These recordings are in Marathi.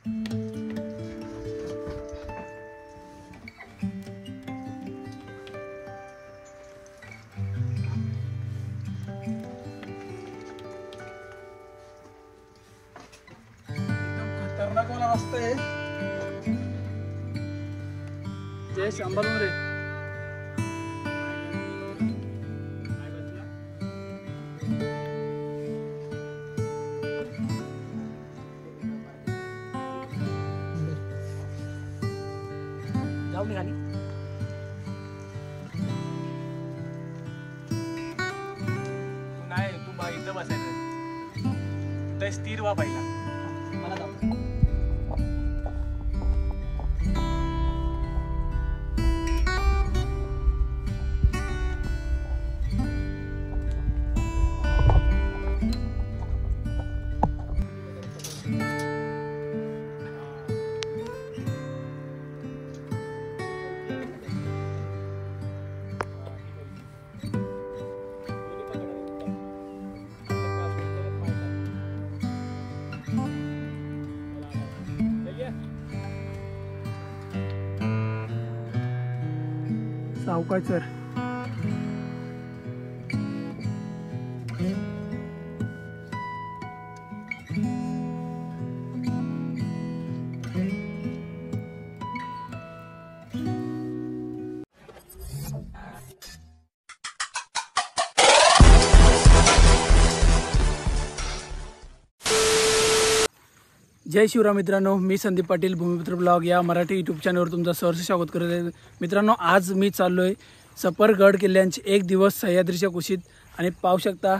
खतरनाक वाला रस्ता आहे. जय सांभाळून रे. जाऊ निघाली. नाही तू इथं बसायचं. तर स्थिर व्हा पहिला. मला जाऊ. सावकाश सर. जय शिवराम मित्रांनो, मी संदीप पाटील भूमिपुत्र ब्लॉग या मराठी यूट्यूब चॅनलवर तुमचं सहर्ष स्वागत करत आहे. मित्रांनो, आज मी चाललो आहे सफरगड किल्ल्यांचे एक दिवस सह्याद्रीच्या कुशीत आणि पाहू शकता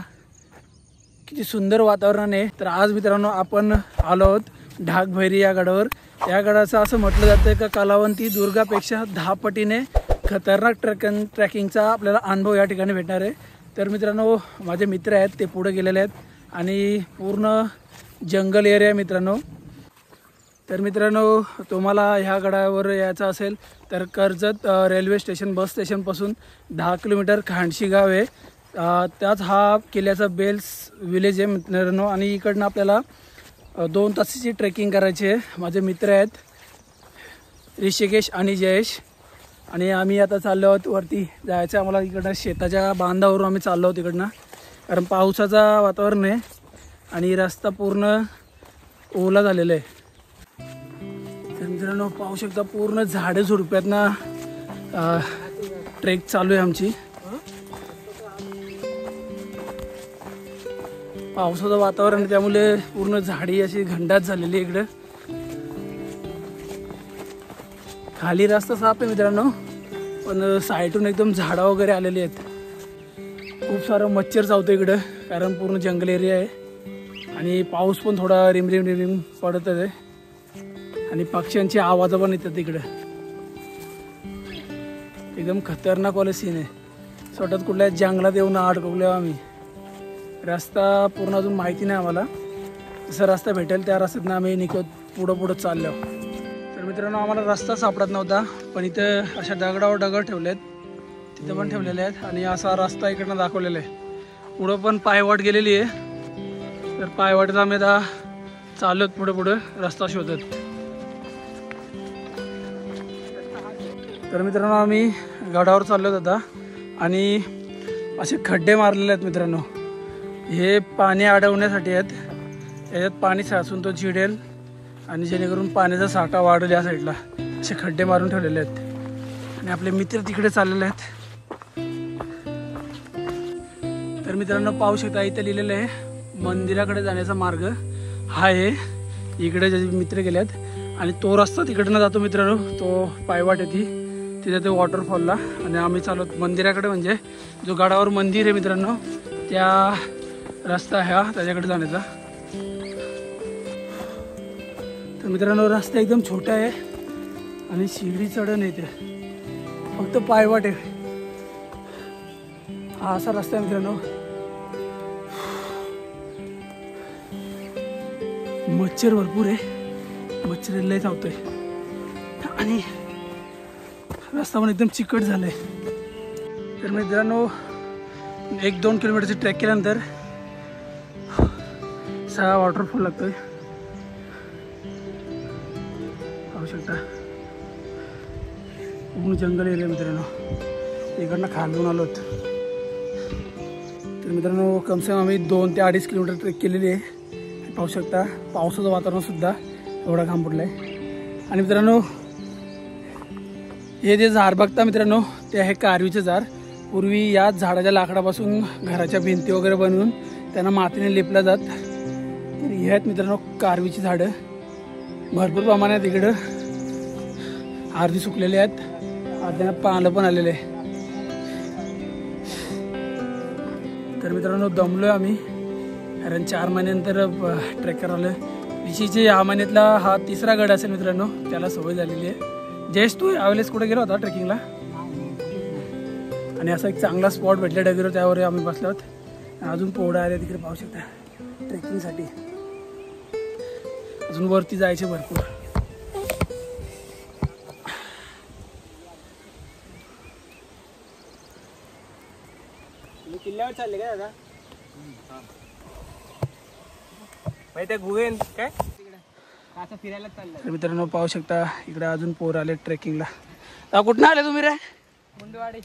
किती सुंदर वातावरण आहे. तर आज मित्रांनो आपण आलो आहोत ढाकभैरी या गडावर. या गडाचं असं म्हटलं जातं का कलावंती दुर्गापेक्षा 10 पटीने खतरनाक ट्रॅकिंगचा आपल्याला अनुभव या ठिकाणी भेटणार आहे. तर मित्रांनो, माझे मित्र आहेत ते पुढे गेलेले आहेत आणि पूर्ण जंगल एरिया मित्रांनो. तर मित्रांनो, तुम्हाला ह्या गडावर यायचं असेल तर कर्जत रेल्वे स्टेशन बस स्टेशनपासून 10 किलोमीटर खांडशी गाव आहे. त्याच हा किल्ल्याचा बेल्स विलेज आहे मित्रांनो. आणि इकडनं आपल्याला 2 तासाची ट्रेकिंग करायची आहे. माझे मित्र आहेत ऋषिकेश आणि जयेश आणि आम्ही आता चाललो आहोत वरती जायचं. आम्हाला इकडनं शेताच्या बांधावरून आम्ही चाललो आहोत इकडनं, कारण पावसाचं वातावरण आहे आणि रस्ता पूर्ण ओला झालेला आहे. तर मित्रांनो पाहू शकता पूर्ण झाडे झुडप्यातनं ट्रेक चालू आहे आमची. पावसाचं वातावरण त्यामुळे पूर्ण झाडी अशी घंडाट झालेली आहे इकडं. खाली रस्ता साफ आहे मित्रांनो, पण साईडून एकदम झाडं वगैरे आलेली आहेत. खूप सारं मच्छर चावतं इकडं, कारण पूर्ण जंगल एरिया आहे आणि पाऊस पण थोडा रिमरिम रिमरिम पडत आहे आणि पक्ष्यांची आवाज पण येतात इकडे. एकदम खतरनाक वाले सीन आहे. स्वतःच कुठल्या जंगलात येऊन अडकवलो आम्ही. रस्ता पूर्ण अजून माहिती नाही आम्हाला. जसा रस्ता भेटेल त्या रस्त्यातनं आम्ही निघत पुढं चाललो. तर मित्रांनो, आम्हाला रस्ता सापडत नव्हता, पण इथं अशा दगडावर दगड ठेवले आहेत, तिथं पण ठेवलेले आहेत आणि असा रस्ता इकडनं दाखवलेला आहे. पुढं पण पायवाट गेलेली आहे. तर पायवाटेत आम्ही आता चालत पुढे रस्ता शोधत. तर मित्रांनो, आम्ही गडावर चाललो आता आणि असे खड्डे मारलेले आहेत मित्रांनो. हे पाणी अडवण्यासाठी आहेत. याच्यात पाणी साचून तो चिडेल आणि जेणेकरून पाण्याचा साठा वाढेल या साईडला. असे खड्डे मारून ठेवलेले आहेत आणि आपले मित्र तिकडे चाललेले आहेत. तर मित्रांनो पाहू शकता इथे लिहिलेलं आहे मंदिराकडे जाण्याचा मार्ग हा आहे. इकडे जे मित्र गेलेत आणि तो रस्ता तिकडनं जातो मित्रांनो. तो पायवाट येते तिथे ते वॉटरफॉलला आणि आम्ही चालू मंदिराकडे, म्हणजे जो गडावर मंदिर आहे मित्रांनो त्या रस्ता ह्या त्याच्याकडे जाण्याचा. तर मित्रांनो रस्ता एकदम छोटा आहे आणि शिडी चढण येते, फक्त पायवाट आहे. हा असा रस्ता आहे मित्रांनो. मच्छर भरपूर आहे, मच्छर लय चावतोय आणि रस्ता पण एकदम चिकट झालाय. तर मित्रांनो 1-2 किलोमीटरची ट्रेक केल्यानंतर 6 वॉटरफॉल लागतोय. पाहू शकता पूर्ण जंगल एरिया मित्रांनो. इकडनं खालून आलोत. तर मित्रांनो कमसे कम आम्ही 2 ते 2.5 किलोमीटर ट्रेक केलेली आहे. पाहू शकता पावसाचं वातावरणसुद्धा एवढा घाम पडला आहे. आणि मित्रांनो हे जे झाड बघता मित्रांनो ते आहे कारवीचं झाड. पूर्वी या झाडाच्या लाकडापासून घराच्या भिंती वगैरे बनवून त्यांना मातीने लेपलं जात. तर हे आहेत मित्रांनो कारवीची झाडं. भरपूर प्रमाणात इकडं अर्धी सुकलेले आहेत, अर्ध्यांना पानं पण आलेले आहे. तर मित्रांनो दमलोय आम्ही, कारण 4 महिन्यानंतर ट्रेक करायला. ऋषीचे या महिन्यातला हा 3रा गड असेल मित्रांनो, त्याला सवय झालेली आहे. जयेश तू यावेळेस कुठे गेला होता ट्रेकिंगला? आणि असा एक चांगला स्पॉट भेटला डगीवर, त्यावर आम्ही बसलो आहोत. अजून पोहडा आले तिकडे पाहू शकता ट्रेकिंगसाठी. अजून वरती जायचे भरपूर. किल्ल्यावर चालले का दादा? माहिती आहे गुहेन काय असं फिरायला चाललं. तर मित्रांनो पाहू शकता इकडे अजून पोर आले ट्रेकिंगला. कुठं आले तुम्ही रे? मुंडवाडी.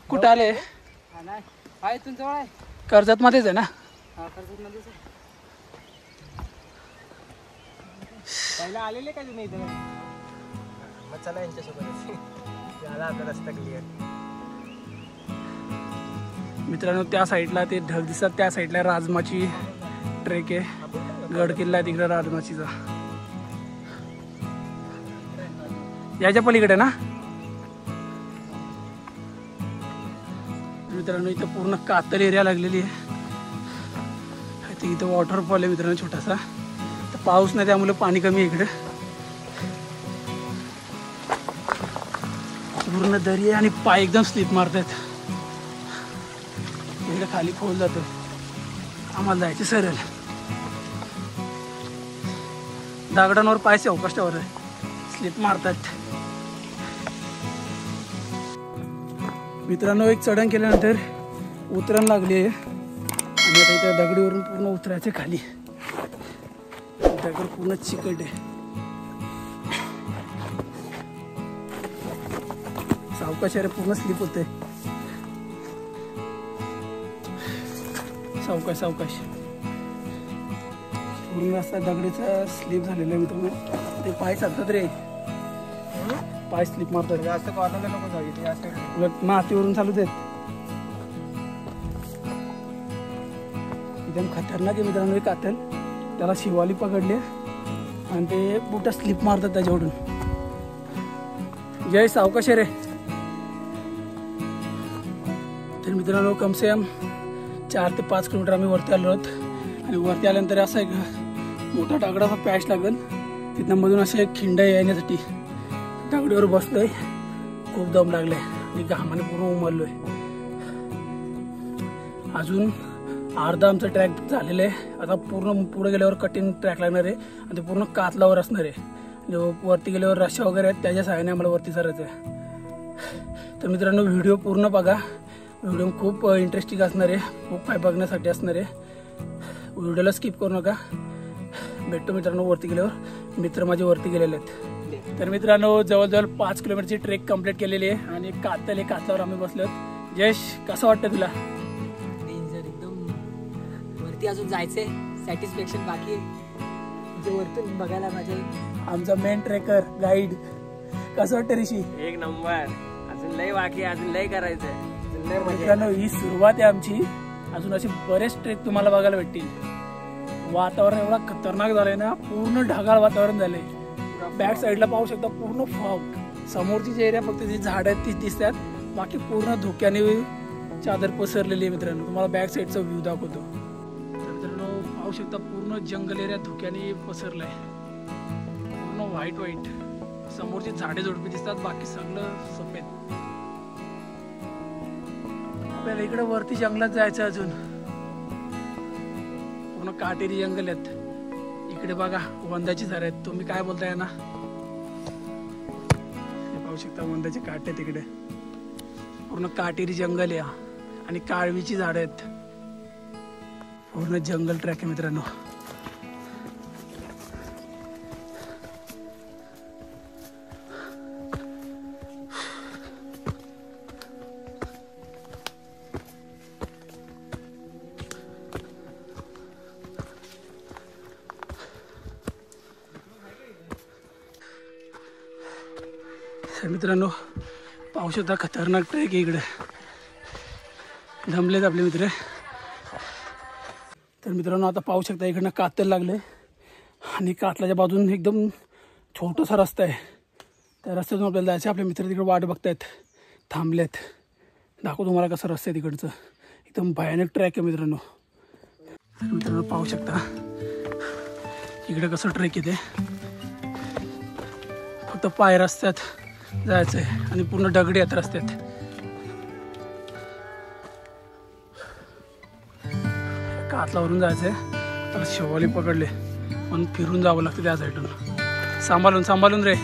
कुठं आले? आहे तुमचं जवळ आहे. कर्जत मध्येच आहे ना? हा कर्जत मध्येच आहे. पहिला आलेले का तुम्ही इथं? मग चला यांच्यासोबत झाला आपला रस्ता क्लिअर. मित्रांनो त्या साईडला ते ढग दिसतात, त्या साईडला राजमाची ट्रेक आहे. गड किल्ला आहे तिकडे राजमाचीचा. याच्या पलीकडे ना मित्रांनो इथं पूर्ण कातल एरिया लागलेली आहे. इथं वॉटरफॉल आहे मित्रांनो छोटासा. तर पाऊस नाही त्यामुळे पाणी कमी आहे इकडे. पूर्ण दरी आहे आणि पाय एकदम स्लिप मारतात. इकडे खाली खोल जातो. आम्हाला जायचं सरळ. दगडांवर पाय अवकाशावर आहे, स्लिप मारतात. मित्रांनो एक चढण केल्यानंतर उतरण लागली आहे आणि आता इथं दगडीवरून पूर्ण उतरायचं खाली. दगड पूर्ण चिकट आहे. सावकाश आहे, पूर्ण स्लिप होते. सावकाश सावकाश पूर्ण रस्ता दगडीचा स्लिप झालेला आहे मित्रांनो. ते पाय चालतात रे, पाय स्लिप मारतात. जास्त कॉर्नरला नको जाऊ, जास्त उलट मातीवरून चालू देत. एकदम खतरनाक आहे मित्रांनो कातल. त्याला शिवाली पकडले आणि ते बुटा स्लिप मारतात त्याच्यावरून. जय सावकाश रे. तर मित्रांनो कमसे कम 4 ते 5 किलोमीटर आम्ही वरती आलो आहोत. आणि वरती आल्यानंतर असा एक मोठा दगडाचा पॅच लागेल. तिथनं मधून असे एक खिंड येण्यासाठी दगडीवर बसलोय. खूप दम लागलाय आणि घामाने पूर्ण उमललोय. अजून अर्धा आमचा ट्रॅक झालेला आहे. आता पूर्ण पुढे गेल्यावर कठीण ट्रॅक लागणार आहे आणि ते पूर्ण कातलावर असणार आहे. वरती गेल्यावर रस्ता वगैरे आहेत, त्याच्या सहाय्याने आम्हाला वरती चढायचं आहे. तर मित्रांनो व्हिडिओ पूर्ण बघा. व्हिडिओ खूप इंटरेस्टिंग असणार आहे, खूप काय बघण्यासाठी असणार आहे. व्हिडिओला स्किप करू नका. भेटतो मित्रांनो वरती गेल्यावर. मित्र माझे वरती गेलेले आहेत. तर मित्रांनो जवळजवळ 5 किलोमीटरची ट्रेक कंप्लीट केलेली आहे आणि कातल आहे, कातलावर आम्ही बसलो आहोत. जयेश कसं वाटतं तुला? वरती अजून जायचंय, सॅटिस्फॅक्शन बाकी आहे. जे वरतून बघायला माझे आमचा मेन ट्रेकर गाईड कसं वाटतं ऋषी? एक नंबर. अजून लय बाकी, अजून लय करायचंय. अजून लय मजा. मित्रांनो ही सुरुवात आहे आमची. अजून असे बरेच ट्रेक तुम्हाला बघायला भेटतील. वातावरण एवढा खतरनाक झालंय ना, पूर्ण ढगाळ वातावरण झालंय. बॅक साईडला पाहू शकता पूर्ण फॉग. समोरची जे एरिया फक्त जी झाड आहेत तीच दिसतात, बाकी पूर्ण धुक्याने चादर पसरलेली आहे. मित्रांनो तुम्हाला बॅक साईडचा व्ह्यू दाखवतो. तर मित्रांनो पाहू शकता पूर्ण जंगल एरिया धुक्याने पसरलाय. पूर्ण व्हाईट व्हाईट. समोरची झाडे झुडपे दिसतात, बाकी सगळं सफेद. आपल्याला इकडे वरती जंगलात जायचं अजून. पूर्ण काटेरी जंगल आहेत. इकडे बघा वंदाची झाडं आहेत. तुम्ही काय बोलताय ना? पाहू शकता वंदाचे काटे तिकडे. पूर्ण काटेरी जंगल आहे आणि काळवीची झाडं आहेत. पूर्ण जंगल ट्रॅक आहे मित्रांनो. तर मित्रांनो पाहू शकता खतरनाक ट्रेक आहे इकडे. दमलेत आपले मित्र. तर मित्रांनो आता पाहू शकता इकडनं कातल लागले आणि कातलाच्या बाजून एकदम छोटासा रस्ता आहे. त्या रस्त्यातून आपल्याला जायचं. आपले मित्र तिकडे वाट बघतायत, थांबलेत. दाखवतो तुम्हाला कसं रस्ता आहे तिकडचं. एकदम भयानक ट्रॅक आहे मित्रांनो. तर मित्रांनो पाहू शकता इकडे कसं ट्रेक येते. फक्त पाय रस्त्यात जायचं आहे आणि पूर्ण दगडी आहेत रस्त्यात. कातलावरून जायचं आहे. तर शेवाली पकडले म्हणून फिरून जावं लागतं त्या साईडून. सांभाळून सांभाळून रे.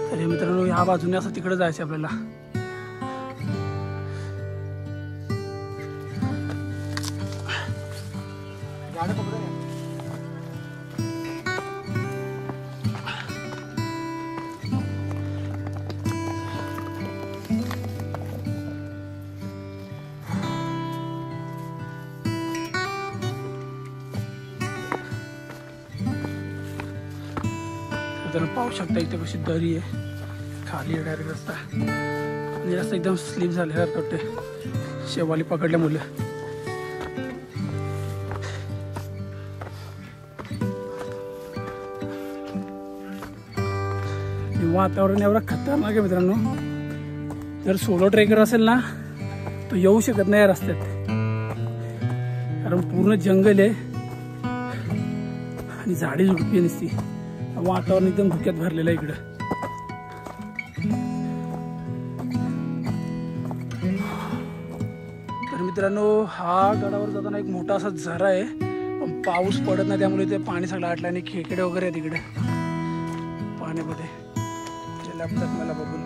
तर मित्रांनो ह्या बाजूने असं तिकडे जायचं आपल्याला. पाहू शकता इथे कशी दरी आहे, खाली डायरेक्ट रस्ता आणि रस्ता एकदम स्लिप झालेला वाटते शेवाली पकडल्यामुळे. वातावरण एवढा खतरनाक आहे मित्रांनो. जर सोलो ट्रेकर असेल ना तो येऊ शकत नाही या रस्त्यात, कारण पूर्ण जंगल आहे आणि झाडी झुडपी नसती. वातावरण एकदम धुक्यात भरलेलं आहे इकडं. तर मित्रांनो हा गडावर जाताना एक मोठा असा झरा आहे, पण पाऊस पडत नाही त्यामुळे ते पाणी सगळं आटलं आणि खेकडे वगैरे आहेत इकडे पाण्यामध्ये. लागतात मला बघून.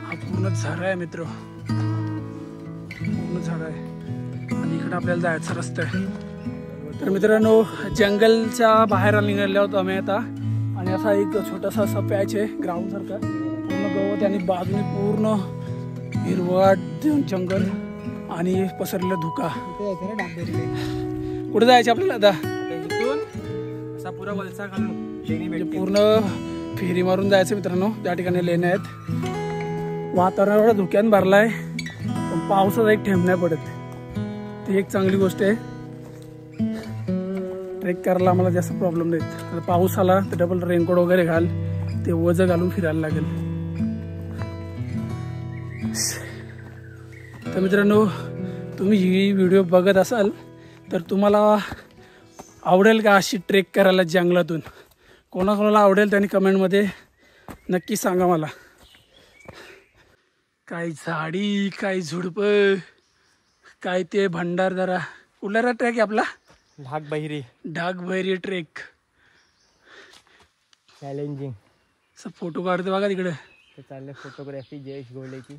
हा पूर्ण झरा आहे मित्र, पूर्ण झरा आहे आणि इकडे आपल्याला जायचा रस्ता आहे. तर मित्रांनो जंगलच्या बाहेर निघाले होतो आम्ही आता आणि असा एक छोटासा असा पॅच आहे ग्राउंड सारखा. पूर्ण गवत आणि बाजूने पूर्ण हिरवळ जंगल आणि पसरलेला धुका. कुठे जायचं आपल्याला आता? पुरा वलसा घालून पूर्ण फेरी मारून जायचं मित्रांनो. त्या ठिकाणी लेण्या आहेत. वातावरण एवढा धुक्यान भरलाय पण पावसाचा एक थेंब नाही पडत. ती एक चांगली गोष्ट आहे. ट्रेक करायला आम्हाला जास्त प्रॉब्लेम नाहीत. पाऊस आला तर डबल रेनकोट वगैरे घाल, ते वजन घालून फिरायला लागेल. तर मित्रांनो तुम्ही ही व्हिडिओ बघत असाल तर तुम्हाला आवडेल का अशी ट्रेक करायला जंगलातून? कोणाकोणाला आवडेल त्यांनी कमेंटमध्ये नक्की सांगा मला. काय झाडी, काय झुडपं, काय ते भंडारदरा. कुठला ट्रेक आहे आपला? ढाकबहिरी ट्रेक. चॅलेंजिंग. असं फोटो काढतो बघा तिकडे. चालले फोटोग्राफी जयेश गोलेची.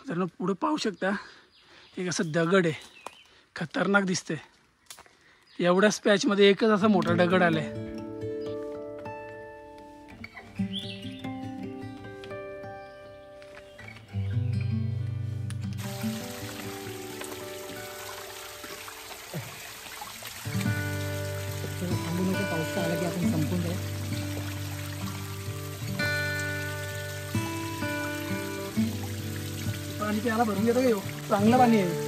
तर पुढे पाहू शकता एक असं दगड आहे, खतरनाक दिसते. एवढ्याच पॅचमध्ये एकच असा मोठा दगड आलाय. पाऊस आला की आपण संपून जाऊ. पाणी प्यायला भरून घेतो का? चांगलं पाणी आहे.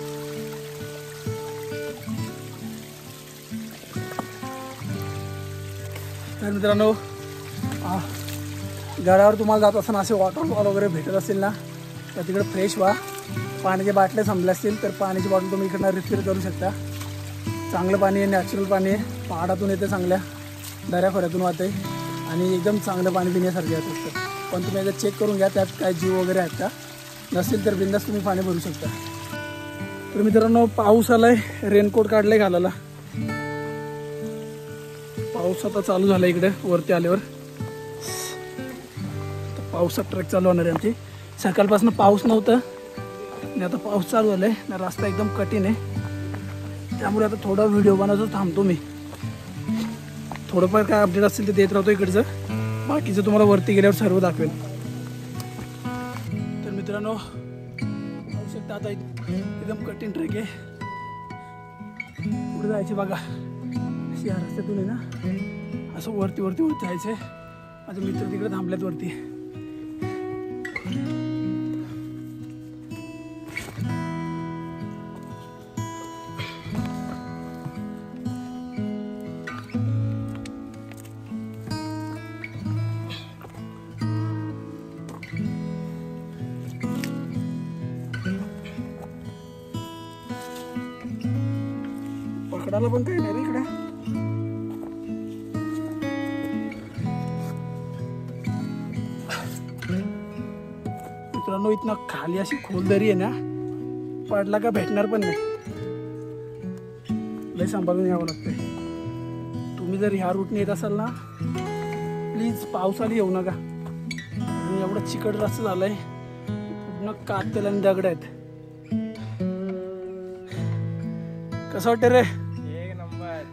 तर मित्रांनो गडावर तुम्हाला जात असताना असे वॉटरफॉल वगैरे भेटत असतील ना तर तिकडे फ्रेश व्हा. पाण्याच्या बाटल्या संपल्या असतील तर पाण्याची बॉटल तुम्ही इकडनं रिफिल करू शकता. चांगलं पाणी आहे, नॅचरल पाणी आहे. पहाडातून येते, चांगल्या दऱ्याखोऱ्यातून वाहते आणि एकदम चांगलं पाणी पिण्यासारखे येत असतं. पण तुम्ही एकदा चेक करून घ्या त्यात काय जीव वगैरे आहेत का. नसेल तर बिंदास तुम्ही पाणी भरू शकता. तर मित्रांनो पाऊस आलाय, रेनकोट काढलाय घालायला. पाऊस आता चालू झाला इकडे वरती आल्यावर. पावसात ट्रेक चालू होणार आहे आमची. सकाळपासून पाऊस नव्हता आणि आता पाऊस चालू झालाय. रस्ता एकदम कठीण आहे त्यामुळे आता थोडा व्हिडिओ बनवतो, थांबतो मी. थोडंफार काय अपडेट असतील ते देत राहतो इकडचं. बाकीचं तुम्हाला वरती गेल्यावर सर्व दाखवेल. तर मित्रांनो पाहू शकता आता एकदम कठीण ट्रेक आहे. पुढे जायचे बघा, या रस्त्यातून आहे ना असं वरती वरती होत जायचंय. माझे मित्र तिकडे थांबल्यात वरती. पकडायला पण काही नाही रे इकडे. मित्रांनो इथनं खाली अशी खोल दरी आहे ना, पडला का भेटणार पण नाही. लय सांभाळून यावं लागतंय. तुम्ही जर ह्या रूटने येत असाल ना, प्लीज पावसाळी येऊ नका. कारण एवढं चिकट रस्ता झालाय, पूर्ण कातल आणि दगड आहेत. कसं वाटतं रे? एक नंबर.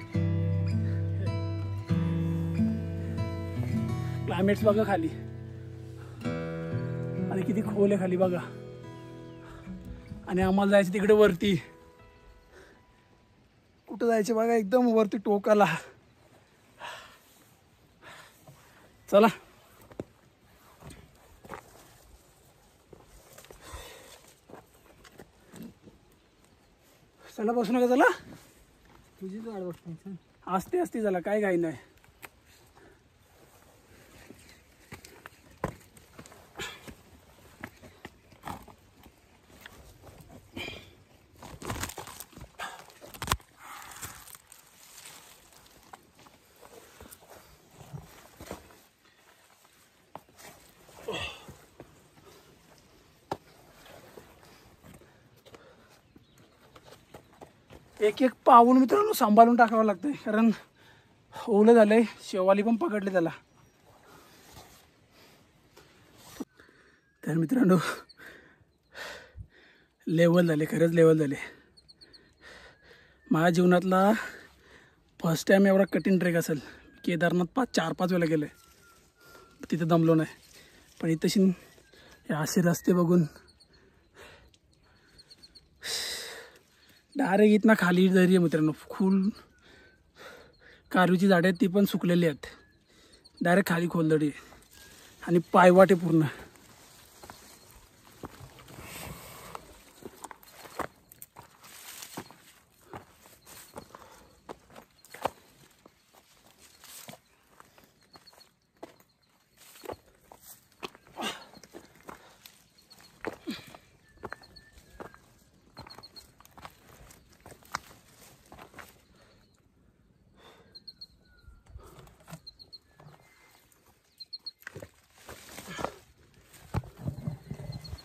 क्लायमेट्स बघा खाली, आणि किती खोल आहे खाली बघा. आणि आम्हाला जायचं तिकडे वरती. कुठं जायचं बघा, एकदम वरती टोकाला. चला चला बसू नका. चला तुझीच वाट बघतो. असते असते, चला काय काही नाही. एक एक पाऊल मित्रांनो सांभाळून टाकावं लागतंय, कारण ओलं झालंय. शेवाली पण पकडले त्याला. तर मित्रांनो लेवल झाले, खरंच लेवल झाले. माझ्या जीवनातला फर्स्ट टाईम एवढा कठीण ट्रेक असेल. केदारनाथ 4-5 वेळा गेलं, तिथे दमलो नाही. पण इथं असे रस्ते बघून डायरेक्ट इथनं खाली दरी आहे मित्रांनो. फुल कारवीची झाडे आहेत, ती पण सुकलेली आहेत. डायरेक्ट खाली खोलदडी आणि पायवाटे पूर्ण.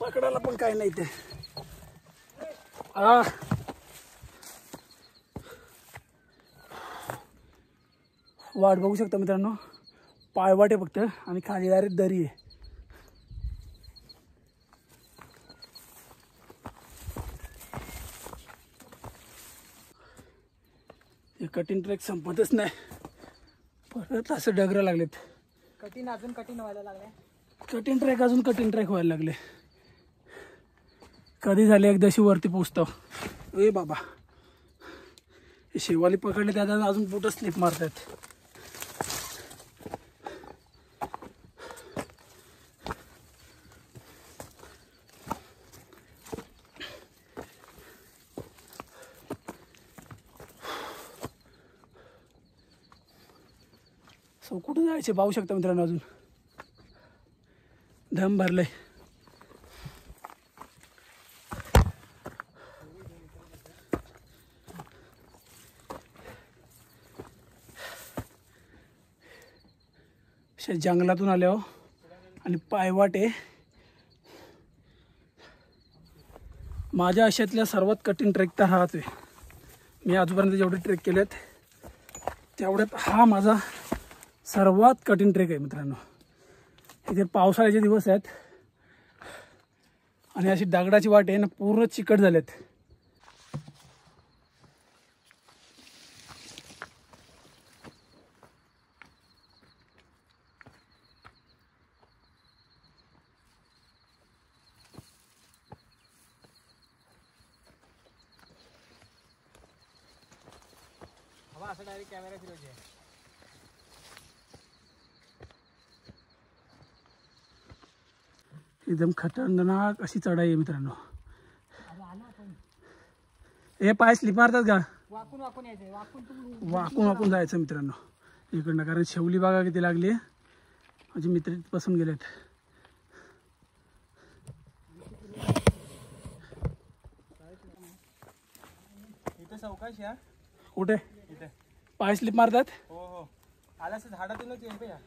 पकडायला पण काही नाही ते. वाट बघू शकता मित्रांनो, पायवाटे फक्त आणि खाली डायरेक्ट दरी आहे. हे कठीण ट्रेक संपतच नाही. परत असं डगरं लागलेत. कठीण अजून कठीण व्हायला लागले. कठीण ट्रेक अजून कठीण ट्रेक व्हायला लागले. कधी झाले एकदाशी वरती पोचतो. ए बाबा, हे शेवाली पकडले त्यात अजून बोट स्लिप मारतात. सो कुठं जायचे पाहू शकता मित्रांनो. अजून दम भरलंय. जंगलातून आलो आणि पायवाटे. माझ्या आयुष्यातल्या सर्वात कठीण ट्रेक तर हाच आहे. मी आजपर्यंत जेवढे ट्रेक केलेत तेवढ्यात हा माझा सर्वात कठीण ट्रेक आहे मित्रांनो. इथे पावसाळ्याचे दिवस आहेत आणि अशी दगडाची वाट आहे ना, पूर्ण चिकट झालेत. असं डायरेक्ट कॅमेरा फिरवायचे. एकदम खतरनाक अशी चढाई आहे मित्रांनो. हे पाय स्लिप मारतात का? वाकून वाकून यायचंय, वाकून वाकून वाकून जायचं मित्रांनो इकडनं, कारण शेवली बागा किती लागली आहे. माझे मित्र पसंत गेलेत. इथं चौकाश या. कुठे इथे पाय स्लिप मारतात हो हो. आलास झाडातूनच येईल या.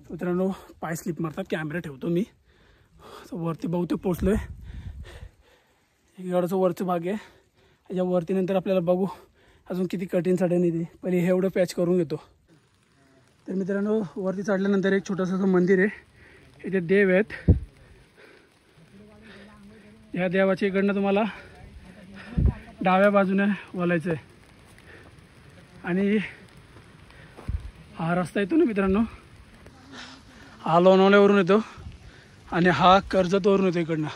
मित्रांनो. पाय स्लिप मारतात. कॅमेरा ठेवतो मी. वरती बहुतेक पोचलोय. इकडचं वरचं भाग आहे. याच्या वरती नंतर आपल्याला बघू अजून किती कठीण चढण येते. पहिले हे एवढं पॅच करून घेतो. तर मित्रांनो वरती चढल्यानंतर एक छोटंसं असं मंदिर आहे. इथे देव आहेत. या देवाच्या इकडनं तुम्हाला डाव्या बाजूने वळायचं आहे. आणि हा रस्ता येतो ना मित्रांनो, हा लोणावळ्यावरून येतो आणि हा कर्जतवरून येतो इकडनं.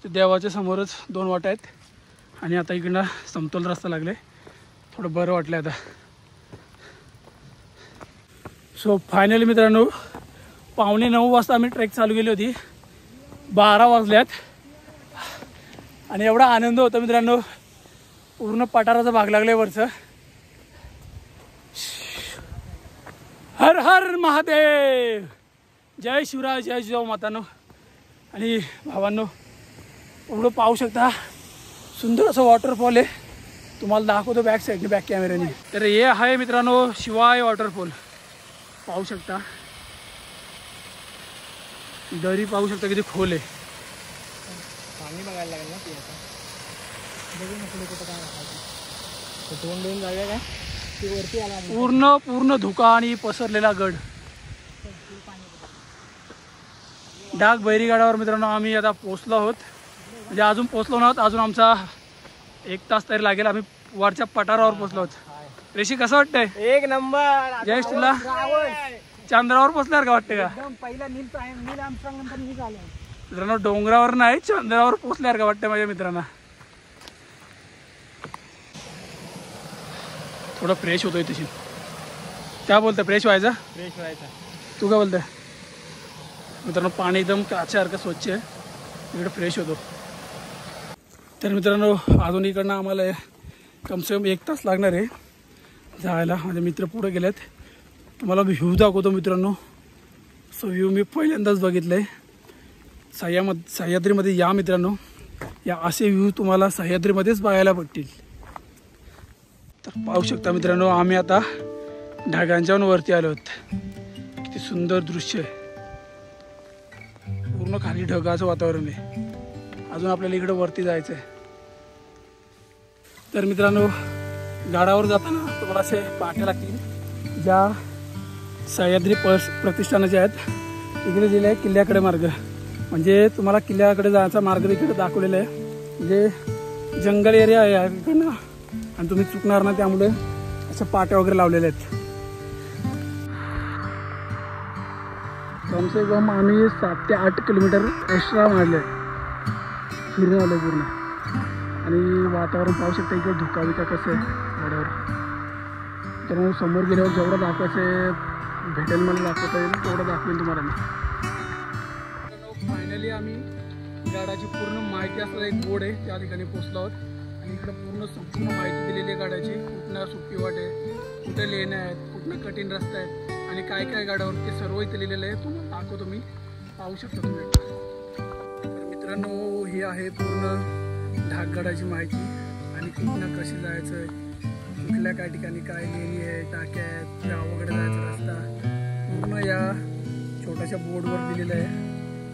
तर देवाच्या समोरच 2 वाटा आहेत. आणि आता इकडनं समतोल रस्ता लागला आहे. थोडं बरं वाटलं आता. सो फायनली मित्रांनो 8:45 वाजता आम्ही ट्रेक चालू केली होती. 12 वाजल्यात आणि एवढा आनंद होता मित्रांनो. पूर्ण पठाराचा भाग लागलाय वरचं. हर हर महादेव. जय शिवराय, जय जिजाऊ मातांनो आणि भावांनो. एवढं पाहू शकता सुंदर असं वॉटरफॉल आहे. तुम्हाला दाखवतो बॅक साईडने, बॅक कॅमेऱ्याने. तर हे आहे मित्रांनो शिवाय वॉटरफॉल. पाहू शकता दरी, पाहू शकता किती खोल आहे. पाणी बघायला लागेल ना ती आता. बघू ना पुढे कुठं काय असायचं. दोन दोन जाऊया काय ती वरती आला. पूर्ण धुका आणि पसरलेला गड. डाग बैरीगडावर मित्रांनो आम्ही आता पोचलो आहोत. म्हणजे अजून पोचलो नव्हत. अजून आमचा 1 तास तरी लागेल. आम्ही वरच्या पठारावर पोचलो आहोत. ऋषी कसं वाटतंय? एक नंबर. जयेश तुला चंद्रावर पोचल्यावर का वाटतं का? एकदम पहिला नील आर्मस्ट्रॉंग नंतर मी झालो. मित्रांनो डोंगरावर नाही चंद्रावर पोचल्यावर का वाटतं माझ्या मित्रांना. थोडं फ्रेश होतोय तशी. काय बोलतोय? फ्रेश व्हायचा. फ्रेश व्हायचा. तू काय बोलतोय? मित्रांनो पाणी एकदम काच्यासारखं स्वच्छ आहे. इकडे फ्रेश होतो. तर मित्रांनो अजून इकडनं आम्हाला कमसे कम 1 तास लागणार आहे जायला. माझे मित्र पुढे गेलेत. तुम्हाला व्ह्यू दाखवतो मित्रांनो. सो व्ह्यू मी पहिल्यांदाच बघितलं आहे. सह्याद्रीमध्ये या मित्रांनो. या असे व्ह्यू तुम्हाला सह्याद्रीमध्येच बघायला भेटतील. तर पाहू शकता मित्रांनो आम्ही आता ढगांच्यावर वरती आलो आहोत. किती सुंदर दृश्य आहे. पूर्ण खाली ढगाचं वातावरण आहे. अजून आपल्याला इकडे वरती जायचं आहे. तर मित्रांनो गडावर जाताना तुम्हाला असे पाट्या लागतील ज्या सह्याद्री प्रतिष्ठानाच्या आहेत. इकडे दिले आहे किल्ल्याकडे मार्ग. म्हणजे तुम्हाला किल्ल्याकडे जायचा मार्ग इकडे दाखवलेला आहे. म्हणजे जंगल एरिया आहे इकडनं आणि तुम्ही चुकणार ना. त्यामुळे अशा पाट्या वगैरे लावलेल्या आहेत. कमसे कम आम्ही 7 ते 8 किलोमीटर एक्स्ट्रा मारले फिरून आलो पूर्ण. आणि वातावरण पाहू शकता इकडे धुका बिका कसं आहे गडावर. तर समोर गेल्यावर जेवढं दाखवायचं आहे भेटेल मला दाखवता येईल तेवढं दाखवेन तुम्हाला मी. फायनली आम्ही गडाची पूर्ण माहिती असलेला एक बोर्ड आहे त्या ठिकाणी पोचलो आहोत. आणि इकडं संपूर्ण माहिती दिलेली आहे गडाची. कुठनं सुट्टी वाट आहे, कुठे लेण्या आहेत, कुठनं कठीण रस्ता आहेत आणि काय काय गडावर ते सर्व इथे लिहिलेलं आहे. तुम्हाला दाखवतो मी. पाहू शकता तुम्ही. तर मित्रांनो ही आहे पूर्ण ढाकगडाची माहिती. आणि कुठनं कशी जायचं आहे, कुठल्या काय ठिकाणी काय लेणी आहे, टाक्या आहेत, गावाकडे जायचा रस्ता पूर्ण या छोट्याशा बोर्डवर दिलेलं आहे.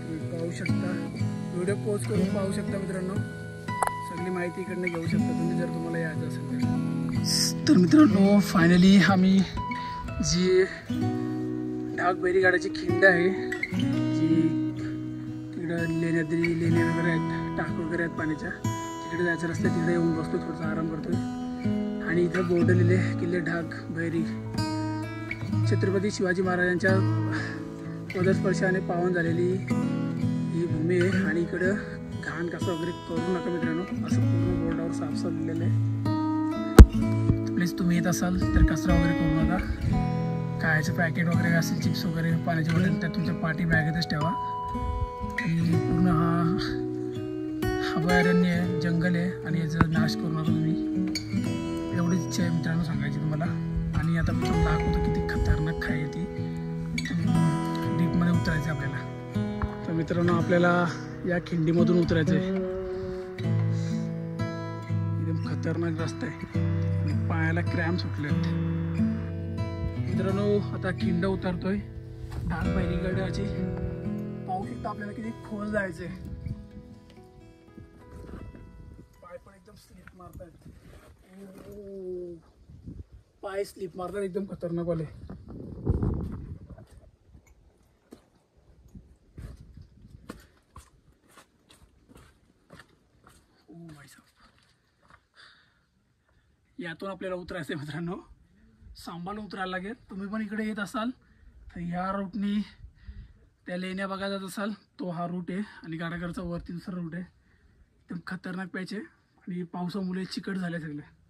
तुम्ही पाहू शकता. व्हिडिओ पॉज करून पाहू शकता मित्रांनो. सगळी माहिती इकडनं घेऊ शकता तुम्ही जर तुम्हाला यायचं असेल तर. मित्रांनो फायनली आम्ही जी ढाकबैरीगडाची खिंड आहे जी तिकडं लेण्या वगैरे आहेत, टाक वगैरे आहेत पाण्याच्या, तिकडे जायचं रस्ता तिकडे येऊन बसतो, थोडासा आराम करतोय. आणि इथं बोर्ड लिहिले किल्ले ढाक बैरी. छत्रपती शिवाजी महाराजांच्या पदस्पर्शाने पावन झालेली ही भूमी आहे. आणि इकडं घाण कसं वगैरे करू नका मित्रांनो असं पूर्ण बोर्डावर साफ लिहिलेलं आहे. प्लीज तुम्ही येत असाल तर कचरा वगैरे करू नका. खायचं पॅकेट वगैरे असेल, चिप्स वगैरे, पाण्याची बॉटल त्या तुमच्या पाठी बॅगेतच ठेवा. आणि पूर्ण हा अभयारण्य आहे, जंगल आहे आणि याचा नाश करू नका तुम्ही. एवढीच इच्छा आहे मित्रांनो सांगायची तुम्हाला. आणि आता मी तुम्हाला दाखवतो किती खतरनाक खाय ती. डीपमध्ये उतरायचं आपल्याला. तर मित्रांनो आपल्याला या खिंडीमधून उतरायचं आहे. एकदम खतरनाक रस्ता आहे आणि पायाला क्रॅम्प सुटलेत. मित्रांनो आता खिंड उतरतोय. ढाल पायरी गडाची. पाहू शकता आपल्याला किती खोल जायचंय. पाय पण एकदम स्लिप मारतायत. पाय स्लिप मारतात एकदम खतरनाक वाले. यातून आपल्याला उतरायचं आहे मित्रांनो. सांभाळून उतरायला लागेल. तुम्ही पण इकडे येत असाल तर ह्या रूटनी त्या लेण्या बघायला जात असाल, तो हा रूट आहे. आणि गाडागरचा वरती दुसरा रूट आहे. एकदम खतरनाक पॅच आहे आणि पावसामुळे चिकट झाले सगळे.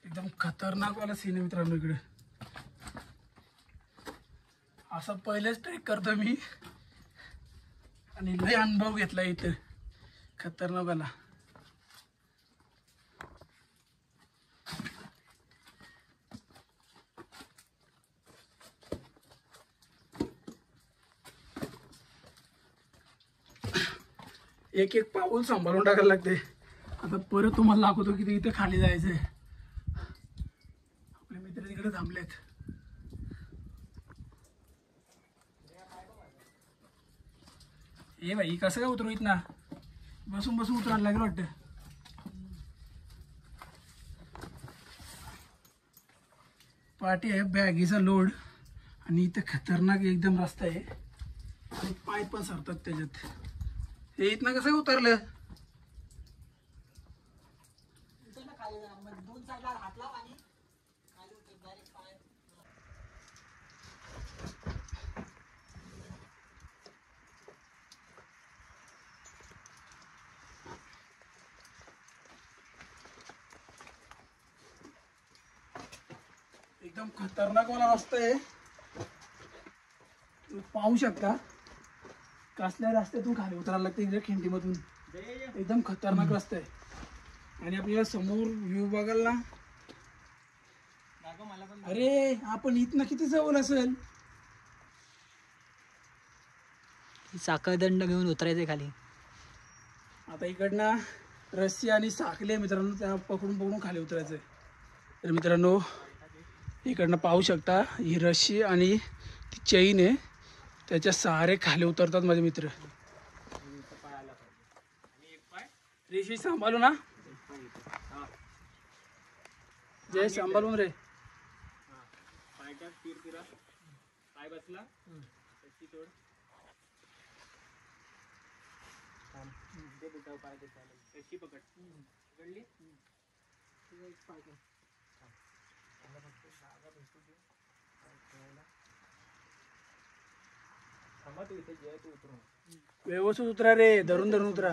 एकदम खतरनाक वाला सीन आहे मित्रांनो इकडे. असं पहिलेच ट्रेक करतो मी आणि लय अनुभव घेतला इथे खतरनाक वाला. एक एक पाऊल सांभाळून टाकायला लागते. आता परत तुम्हाला दाखवतो की इथे खाली जायचंय. आपले मित्र तिकडे थांबलेत. ए भाई कसं काय उतरू इथना? बसून बसून उतरायला लागेल वाटतं. पाठी आहे, बॅगीचा लोड आणि इथे खतरनाक एकदम रस्ता आहे आणि पाय पण सरतात त्याच्यात. हे इथनं कसं काय उतरलं? एकदम खतरनाक वाला रस्ता आहे. तुम्ही पाहू शकता कसल्या रस्त्यातून खाली उतरायला लागते इकडे खिंडीमधून. एकदम खतरनाक रस्ता आहे आणि आपल्याला समोर व्ह्यू बघायला ना. अरे आपण इथनं किती जवळ असेल. साखळदंड घेऊन उतरायचे खाली. आता इकडनं रस्सी आणि साखले मित्रांनो त्या पकडून पकडून खाली उतरायचंय. तर मित्रांनो इकडनं पाहू शकता ही रस्सी आणि ती चैन आहे, त्याच्या सहारे खाली उतरतात माझे मित्र. रेशी सांभाळू ना. जय सांभाळून रे. पाय बसला तोड. पाय कशी पकड पकडली. व्यवस्थित उतरा रे, धरून धरून उतरा.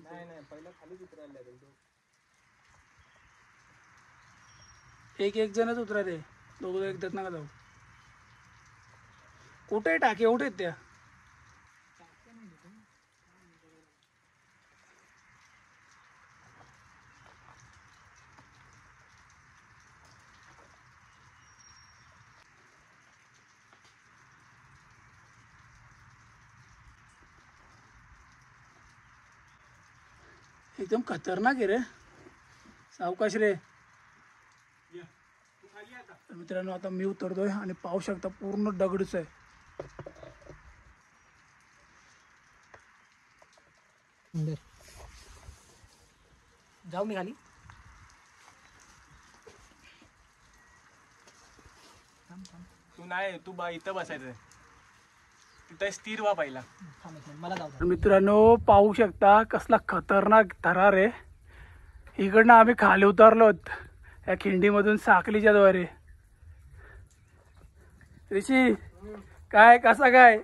नाही पहिला खालीच उतरायला लागेल. एक एक जणच उतरा रे, दोघं एकदाच नका जाऊ. कुठे टाके एवढे आहेत त्या. एकदम खतरनाक आहे रे. सावकाश रे. तर मित्रांनो आता मी उतरतोय आणि पाहू शकता पूर्ण दगडच आहे. सुंदर. जाऊ मी खाली. तू नाही, तू इथं बसायचं, तिथं स्थिर व्हा पहिला. मला जाऊ तर मित्रांनो पाहू शकता कसला खतरनाक थरार आहे. इकडनं आम्ही खाली उतरलोत या खिंडीमधून साखलीच्या द्वारे. ऋषी काय कसा काय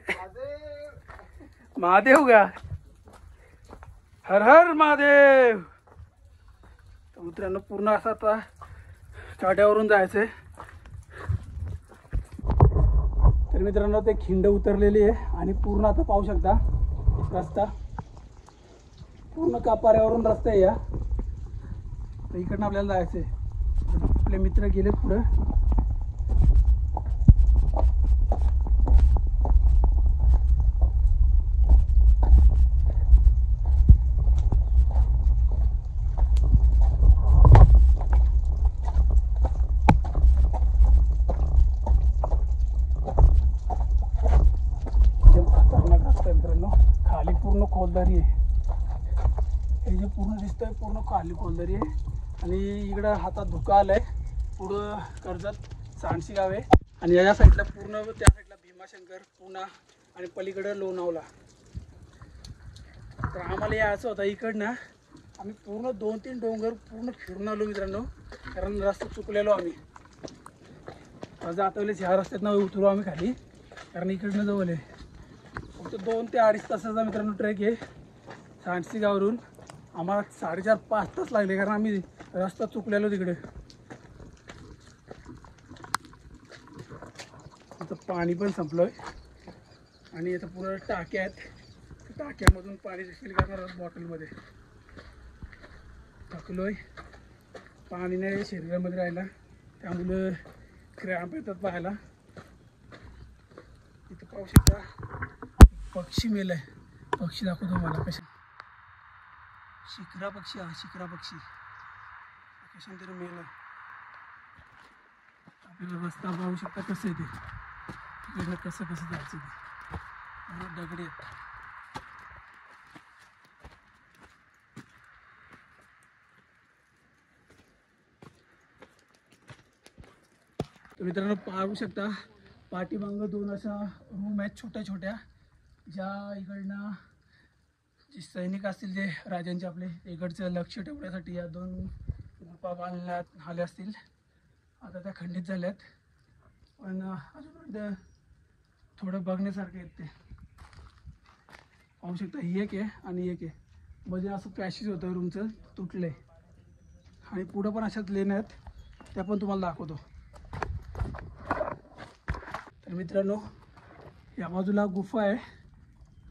महादेव का? हर हर महादेव. तर मित्रांनो पूर्ण असं आता काट्यावरून जायचंय. तर मित्रांनो ते खिंड उतरलेली आहे आणि पूर्ण आता पाहू शकता रस्ता पूर्ण कापाऱ्यावरून रस्ता आहे. या तर इकडनं आपल्याला जायचंय. आपले मित्र गेलेत पुढं. मित्रांनो खाली पूर्ण खोलदरी आहे. हे जे पूर्ण दिसतंय पूर्ण खाली खोलदरी आहे. आणि इकडं हातात धुका आलाय. पुढं कर्जत सांडशी गाव आहे आणि या साईडला पूर्ण त्या साईडला भीमाशंकर पुणा आणि पलीकडं लोणावळा. तर आम्हाला यायचं होतं इकडनं. आम्ही पूर्ण 2-3 डोंगर पूर्ण फिरून आलो मित्रांनो, कारण रस्ता चुकलेलो आम्ही. जाता वेळेस ह्या रस्त्यातनं उतरू आम्ही खाली, कारण इकडनं जवळ आहे. फक्त 2 ते 2.5 तासाचा मित्रांनो ट्रेक आहे सांडशी गावावरून. आम्हाला 4.5-5 तास लागले, कारण आम्ही रस्ता चुकलेलो तिकडे. आता पाणी पण संपलोय आणि इथं पुढं टाक्या आहेत. टाक्यामधून पाणी रिफिल करणार बॉटलमध्ये टाकलोय. पाणी नाही शरीरामध्ये राहिला, त्यामुळं क्रॅम्प येतात पाहायला. इथं पाहू शकता पक्षी मेलाय. पक्षी दाखवतो मला कशा. शिखरा पक्षी हा शिखरा पक्षी कशाने तरी मेला. आपल्याला रस्ता पाहू शकता कसं आहे ते. इकडनं कसं कसं जायचं ते दगडी आहेत. तर मित्रांनो पाहू शकता पाठीमागं 2 अशा रूम आहेत छोट्या छोट्या, ज्या इकडनं जे सैनिक असतील जे राजांचे आपले इकडचं लक्ष ठेवण्यासाठी या 2 गुफा बांधण्यात आल्या असतील. आता त्या खंडित झाल्यात, पण अजून थोडं बघण्यासारखं आहेत. ते पाहू शकता ही एक आहे आणि एक आहे. मध्ये असं पॅसेज होतं रूमचं, तुटलंय. आणि पुढं पण अशाच लेन आहेत, त्या पण तुम्हाला दाखवतो. तर मित्रांनो या बाजूला गुफा आहे.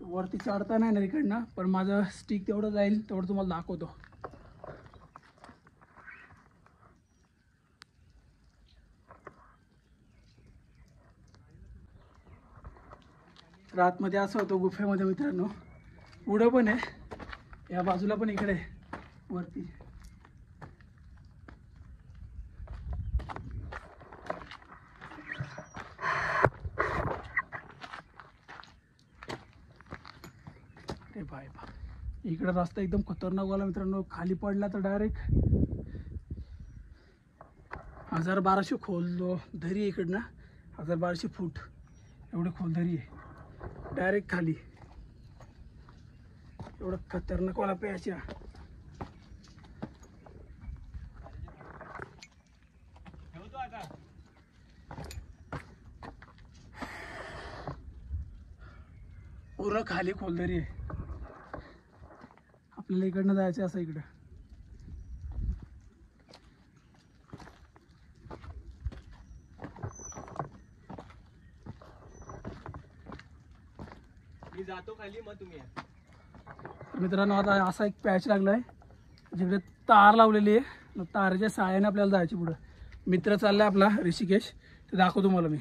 वरती चढता नाही ना इकडनं, पण माझं स्टिक तेवढं जाईल तेवढं तुम्हाला दाखवतो. तर आतमध्ये असं होतं गुफेमध्ये मित्रांनो. पुढं पण आहे, या बाजूला पण इकडे वरती. ते बाय बा इकडे रस्ता एकदम खतरनाक वाला मित्रांनो. खाली पडला तर डायरेक्ट 1200 खोल दरी आहे इकडनं. 1200 फूट एवढी खोल दरी आहे डायरेक्ट खाली. एवढं खतरनाक वाला प्याच्या. पूर्ण खाली खोलदरी आहे. आपल्याला इकडनं जायचं असं इकडं. मी जातो खाली, मग तुम्ही या. मित्रांनो आता असा एक पॅच लागलाय जिकडे तार लावलेली आहे. तारेच्या साहाय्याने आपल्याला जायची पुढं. मित्र चाललाय आपला ऋषिकेश, ते दाखवतो मला मी.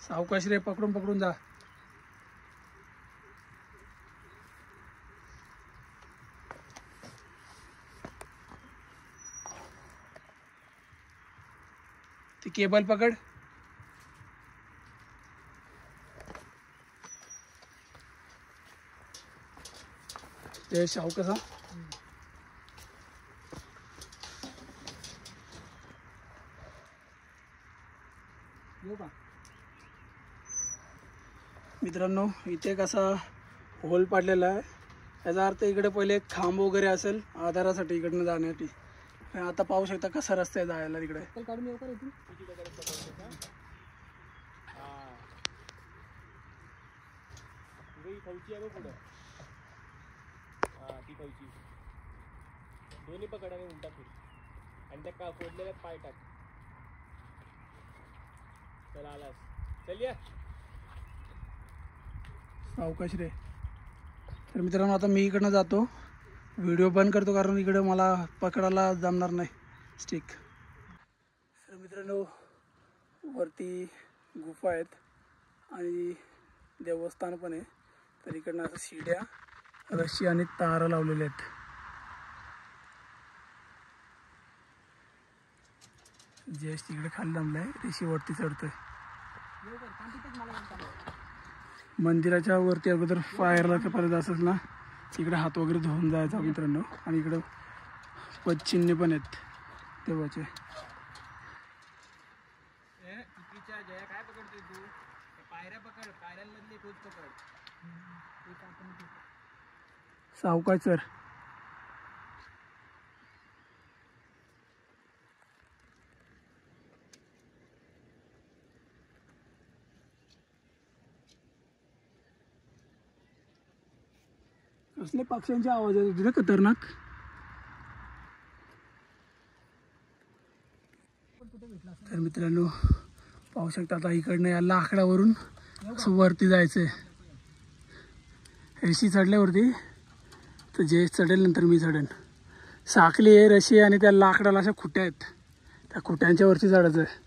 सावकाश रे, पकडून पकडून जा. ती केबल पकड. जय शाहू कसा येऊ का? मित्रांनो इथे कसा होल पाडलेला आहे, याचा अर्थ इकडे पहिले एक खांब वगैरे असेल आधारासाठी इकडनं जाण्यासाठी. आणि आता पाहू शकता कसा रस्ता आहे जायला तिकडे. चल काढून येऊ का इथून? खवची आहे पुढं. ती खवची दोन्ही पकड आणि उलटा फिर आणि त्या का फोडलेल्या पाय टाक. चल आलास, चल या. सावकाश रे. तर मित्रांनो आता मी इकडनं जातो, व्हिडिओ बंद करतो कारण इकडे मला पकडायला जमणार नाही स्टिक. तर मित्रांनो वरती गुफा आहेत आणि देवस्थान पण आहे. तर इकडनं असं शिड्या, रशी आणि तारा लावलेले आहेत. जयेश तिकडे खाली जमलाय, ऋषी वरती चढतोय. येऊ का? थांब तिथेच मला म्हणता. मंदिराच्या वरती अगोदर फायरला परत असेल ना, इकडे हात वगैरे धुवून जायचा मित्रांनो. आणि इकडं पदचिन्हे पण आहेत देवाचे. चुकीच्या जया काय पकडतोय तू? पायऱ्या पकड, पायऱ्यांमधली खोच पकड. सावकाश सर. कसले पक्ष्यांचे आवाज येत होते ना खतरनाक. तर मित्रांनो पाहू शकता आता इकडनं या लाकडावरून असं वरती जायचंय. रशी चढल्यावरती तर जे चढेल नंतर मी चढेन. साखली आहे, रशी आणि त्या लाकडाला अशा खुट्या आहेत, त्या खुट्यांच्या वरती चढायचं आहे.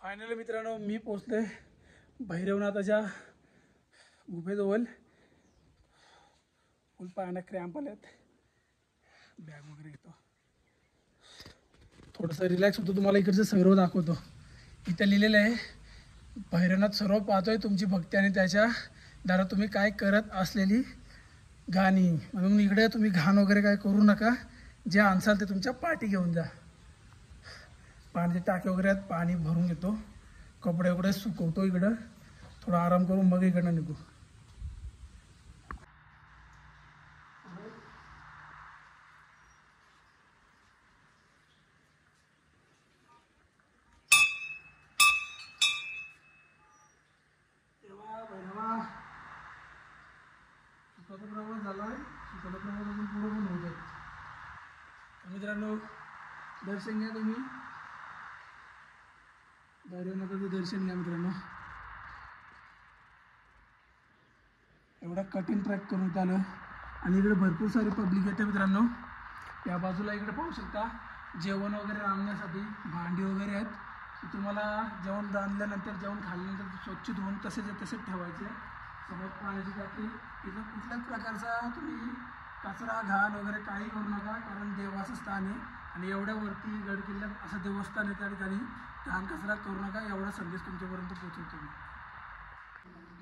फायनली मित्रांनो मी पोचलोय भैरवनाथाच्या गुफेजवळ. फुल पायानं क्रॅम्प आल्यात. बॅग वगैरे घेतो, थोडंसं रिलॅक्स होतो. तुम्हाला इकडचं सर्व दाखवतो. इथं लिहिलेलं आहे भैरवनाथ सर्व पाहतोय तुमची भक्ती आणि त्याच्या द्वारा तुम्ही काय करत असलेली गाणी. म्हणून इकडे तुम्ही घाण वगैरे काय करू नका, जे आणसाल ते तुमच्या पाठी घेऊन जा. पाण्याचे टाके वगैरे आहेत, पाणी भरून घेतो, कपडे वगैरे सुकवतो, इकडं थोडा आराम करून मग इकडनं निघू. प्रवास झालाय, प्रवास अजून पुढे पण होत आहे. मित्रांनो दर्शन घ्या तुम्ही, भैरवनाथाचं दर्शन घ्या मित्रांनो. एवढा कठीण ट्रॅक करून इथं आलं आणि इकडे भरपूर सारी पब्लिक येते मित्रांनो. या बाजूला इकडे पाहू शकता जेवण वगैरे रांधण्यासाठी भांडी वगैरे आहेत. तुम्हाला जेवण रांधल्यानंतर जेवण खाल्ल्यानंतर स्वच्छ धुवून तसेच ठेवायचे. समोर पाण्याची टाकी. इथं कुठल्याच प्रकारचा तुम्ही कचरा घाण वगैरे काही करू नका, कारण देवाचं स्थान आहे आणि एवढ्या वरती गड किल्ल्यात असं देवस्थान आहे, त्या ठिकाणी घाण कचरा करू नका, एवढा संदेश तुमच्यापर्यंत पोहोचवतो मी.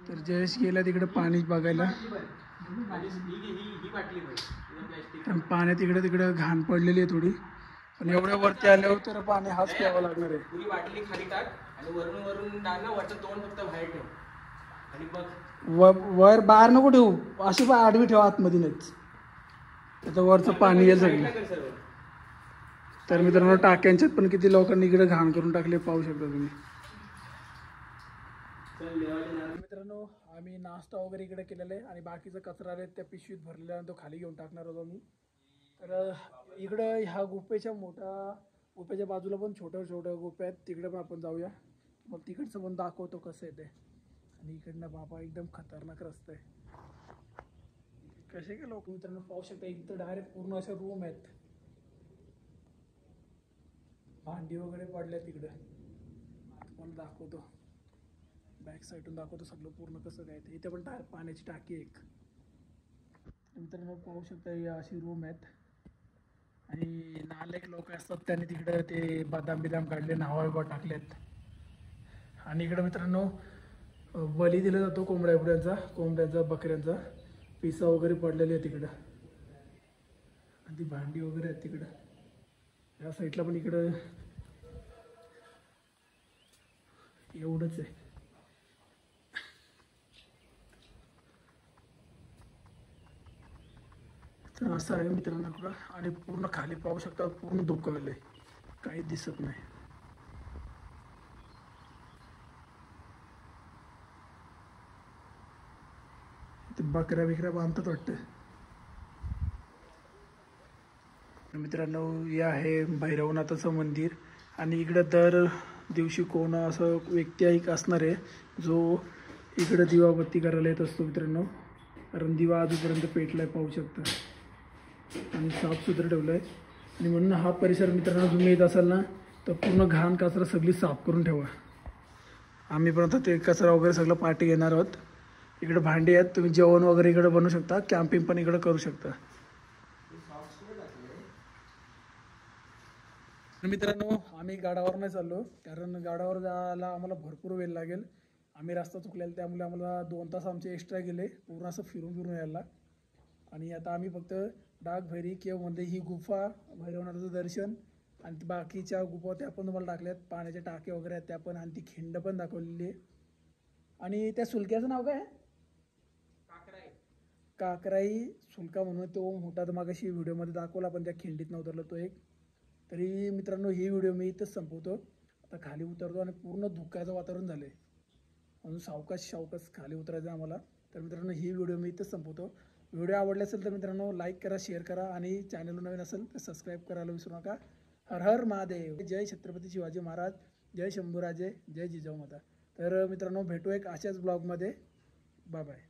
तर जयेश गेला तिकडे पाणी बघायला. कारण पाण्यात तिकडे घाण पडलेली आहे थोडी, पण एवढ्या वरती आल्यावर तर पाणी हाच प्यावं लागणार आहे. पुरी बाटली खाली टाक आणि वरून टाक ना, वरचं तोंड फक्त बाहेर ठेव आणि बघ. वर बाहेर नको ठेवू, अशी आडवी ठेवा आतमधूनच, त्याचं वरचं पाणी येईल सगळं. तर मित्रांनो टाक्यांच्यात पण किती लोकांनी इकडे घाण करून टाकले पाहू शकता तुम्ही. मित्रांनो आम्ही नाश्ता वगैरे इकडे केलेला आहे आणि बाकीचा कचरा आहे त्या पिशवीत भरलेला तो खाली घेऊन टाकणार होतो मी. तर इकडं ह्या गुफेच्या बाजूला पण छोट्या गुफे आहेत, तिकडे पण आपण जाऊया. मग तिकडचं पण दाखवतो कसं आहे ते. आणि इकडनं बाबा एकदम खतरनाक रस्ता आहे. कसे काय लोक मित्रांनो पाहू शकता, इथं डायरेक्ट पूर्ण अशा रूम आहेत, भांडी वगैरे पडल्या तिकडं. तुम्हाला दाखवतो, बॅक साईडून दाखवतो सगळं पूर्ण कसं काय ते. इथे पण पाण्याची टाकी एक. मित्रांनो पाहू शकता ही अशी रूम आहेत आणि नालायक लोक असतात त्यांनी तिकडं ते बदाम काढले, नावा टाकलेत. आणि इकडे मित्रांनो बली दिला जातो कोंबड्यांचा बकऱ्यांचा पिसा वगैरे पडलेले आहे तिकडं आणि ती भांडी वगैरे आहेत तिकडं. या साईडला पण इकडं एवढंच आहे. तर असं आहे मित्रांनो इकडं. आणि पूर्ण खाली पाहू शकता पूर्ण धुकवलं आहे, काही दिसत नाही. ते बकऱ्या बिकऱ्या बांधतात वाटतं. मित्रांनो हे आहे भैरवनाथाचं मंदिर आणि इकडं दर दिवशी कोण असं व्यक्ती एक असणार आहे जो इकडं दिवाबत्ती करायला येत असतो मित्रांनो. कारण दिवा आजूपर्यंत पेटलाय पाहू शकता आणि साफसुथरं ठेवलं आहे. आणि म्हणून हा परिसर मित्रांनो तुम्ही येत असाल ना तर पूर्ण घाण कचरा सगळी साफ करून ठेवा. आम्ही पण आता ते कचरा वगैरे सगळं पाठी घेणार आहोत. इकडे भांडी आहेत, तुम्ही जेवण वगैरे इकडे बनवू शकता, कॅम्पिंग पण इकडे करू शकता. मित्रांनो आम्ही गाडावर नाही चाललो कारण गाडावर जायला आम्हाला भरपूर वेळ लागेल. आम्ही रस्ता चुकलेला त्यामुळे आम्हाला 2 तास आमचे एक्स्ट्रा गेले पूर्ण असं फिरून यायला. आणि आता आम्ही फक्त डागभैरी केव्हमध्ये ही गुफा भैरवनाथाचं दर्शन आणि बाकीच्या गुफा त्या पण तुम्हाला टाकल्यात, पाण्याचे टाके वगैरे आहेत त्या पण, आणि ती खिंड पण दाखवलेली आहे. आणि त्या सुलक्याचं नाव काय? काकराई सुलका म्हणून तो मोठा मागाशी व्हिडिओमध्ये दाखवला पण त्या खिंडीत नव्हता तो एक. तरी मित्रांनो ही व्हिडिओ मी इथंच संपवतो. आता खाली उतरतो आणि पूर्ण धुक्याचं वातावरण झालं आहे म्हणून सावकाश खाली उतरायचं आम्हाला. तर मित्रांनो ही व्हिडिओ मी इथंच संपवतो. व्हिडिओ आवडला असेल तर मित्रांनो लाईक करा, शेअर करा आणि चॅनल नवीन असेल तर सबस्क्राईब करायला विसरू नका. हर हर महादेव. जय छत्रपती शिवाजी महाराज, जय शंभूराजे, जय जिजाऊ माता. तर मित्रांनो भेटू एक अशाच ब्लॉगमध्ये. Bye bye.